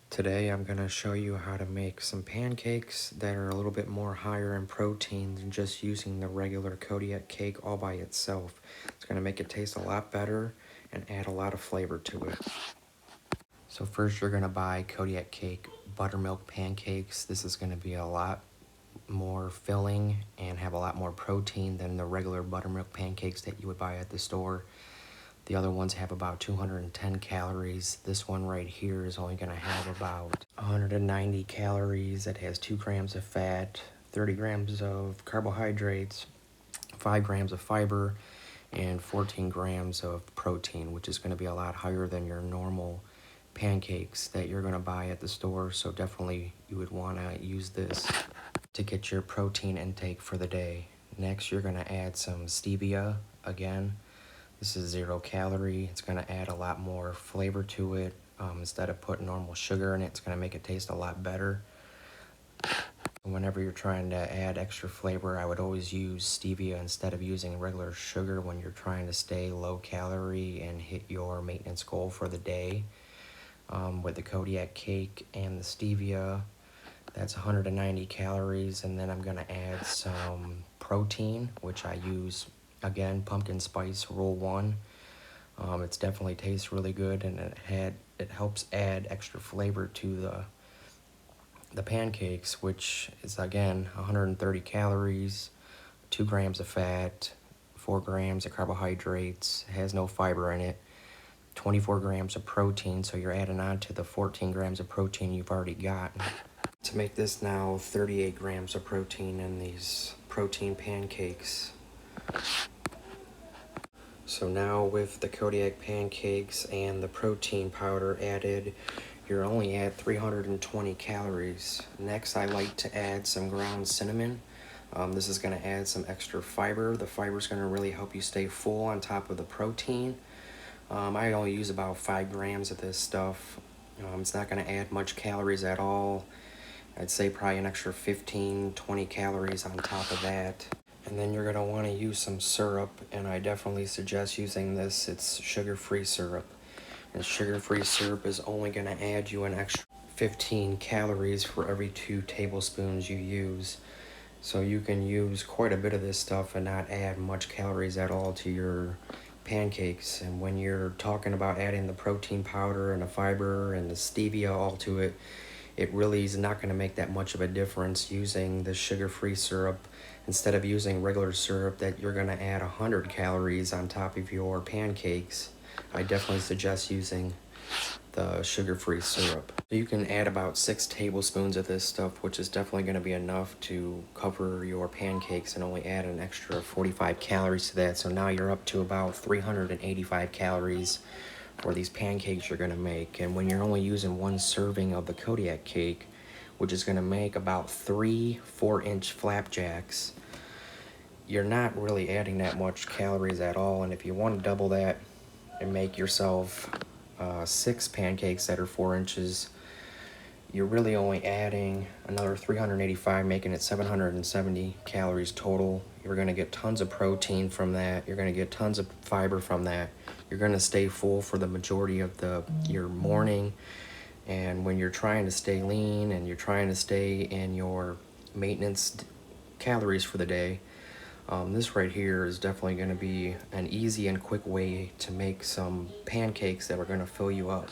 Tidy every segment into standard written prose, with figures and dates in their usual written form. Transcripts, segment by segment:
Today I'm going to show you how to make some pancakes that are a little bit more higher in protein than just using the regular kodiak cake all by itself. It's going to make it taste a lot better and add a lot of flavor to it. So first you're going to buy kodiak cake buttermilk pancakes. This is going to be a lot more filling and have a lot more protein than the regular buttermilk pancakes that you would buy at the store. The other ones have about 210 calories. This one right here is only going to have about 190 calories. It has 2 grams of fat, 30 grams of carbohydrates, 5 grams of fiber, and 14 grams of protein, which is going to be a lot higher than your normal pancakes that you're going to buy at the store. So definitely you would want to use this to get your protein intake for the day. Next, you're going to add some stevia again. This is 0 calorie. It's going to add a lot more flavor to it. Instead of putting normal sugar in it, it's going to make it taste a lot better. Whenever you're trying to add extra flavor, I would always use stevia instead of using regular sugar when you're trying to stay low calorie and hit your maintenance goal for the day. With the kodiak cake and the stevia, that's 190 calories. And then I'm going to add some protein, which I use, again, pumpkin spice roll 1. It's definitely tastes really good, and it helps add extra flavor to the pancakes, which is again 130 calories, 2 grams of fat, 4 grams of carbohydrates, has no fiber in it, 24 grams of protein, so you're adding on to the 14 grams of protein you've already got. To make this now 38 grams of protein in these protein pancakes. So now with the kodiak pancakes and the protein powder added, you're only at 320 calories. Next, I like to add some ground cinnamon. This is going to add some extra fiber. The fiber is going to really help you stay full on top of the protein. I only use about 5 grams of this stuff. It's not going to add much calories at all. I'd say probably an extra 15-20 calories on top of that. And then you're going to want to use some syrup, and I definitely suggest using this. It's sugar-free syrup. And sugar-free syrup is only going to add you an extra 15 calories for every 2 tablespoons you use. So you can use quite a bit of this stuff and not add much calories at all to your pancakes. And when you're talking about adding the protein powder and the fiber and the stevia all to it, it really is not going to make that much of a difference using the sugar-free syrup instead of using regular syrup that you're going to add 100 calories on top of your pancakes. I definitely suggest using the sugar-free syrup. So you can add about 6 tablespoons of this stuff, which is definitely going to be enough to cover your pancakes, and only add an extra 45 calories to that. So now you're up to about 385 calories for these pancakes you're going to make. And when you're only using 1 serving of the kodiak cake, which is going to make about 3 4-inch flapjacks, you're not really adding that much calories at all. And if you want to double that and make yourself 6 pancakes that are 4 inches, you're really only adding another 385, making it 770 calories total. You're going to get tons of protein from that. You're going to get tons of fiber from that. You're going to stay full for the majority of your morning. And when you're trying to stay lean and you're trying to stay in your maintenance calories for the day, this right here is definitely going to be an easy and quick way to make some pancakes that are going to fill you up.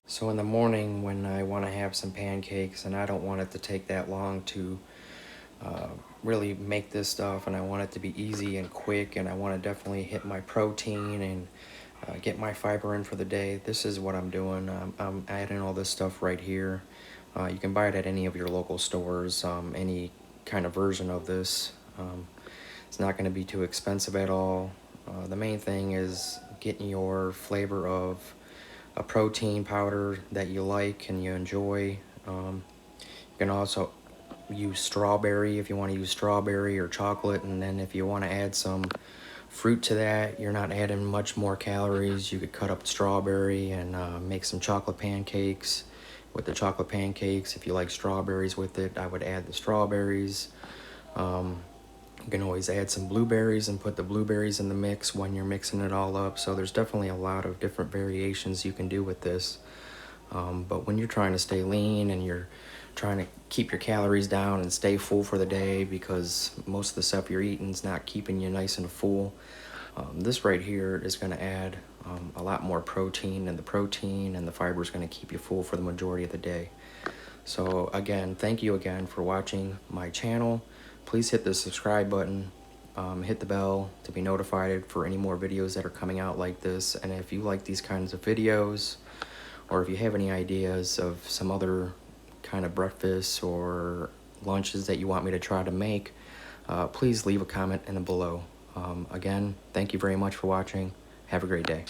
So in the morning when I want to have some pancakes and I don't want it to take that long to really make this stuff, and I want it to be easy and quick, and I want to definitely hit my protein and get my fiber in for the day, this is what I'm doing. I'm adding all this stuff right here. You can buy it at any of your local stores, any kind of version of this. It's not going to be too expensive at all. The main thing is getting your flavor of a protein powder that you like and you enjoy. You can also use strawberry if you want to use strawberry or chocolate, and then if you want to add some fruit to that, you're not adding much more calories. You could cut up strawberry and make some chocolate pancakes. With the chocolate pancakes, if you like strawberries with it, I would add the strawberries. You can always add some blueberries and put the blueberries in the mix when you're mixing it all up. So there's definitely a lot of different variations you can do with this. But when you're trying to stay lean and you're trying to keep your calories down and stay full for the day, because most of the stuff you're eating is not keeping you nice and full, this right here is going to add a lot more protein, and the protein and the fiber is going to keep you full for the majority of the day. So again, thank you again for watching my channel. Please hit the subscribe button, hit the bell to be notified for any more videos that are coming out like this. And if you like these kinds of videos, or if you have any ideas of some other kind of breakfasts or lunches that you want me to try to make, please leave a comment in the below. Again, thank you very much for watching. Have a great day.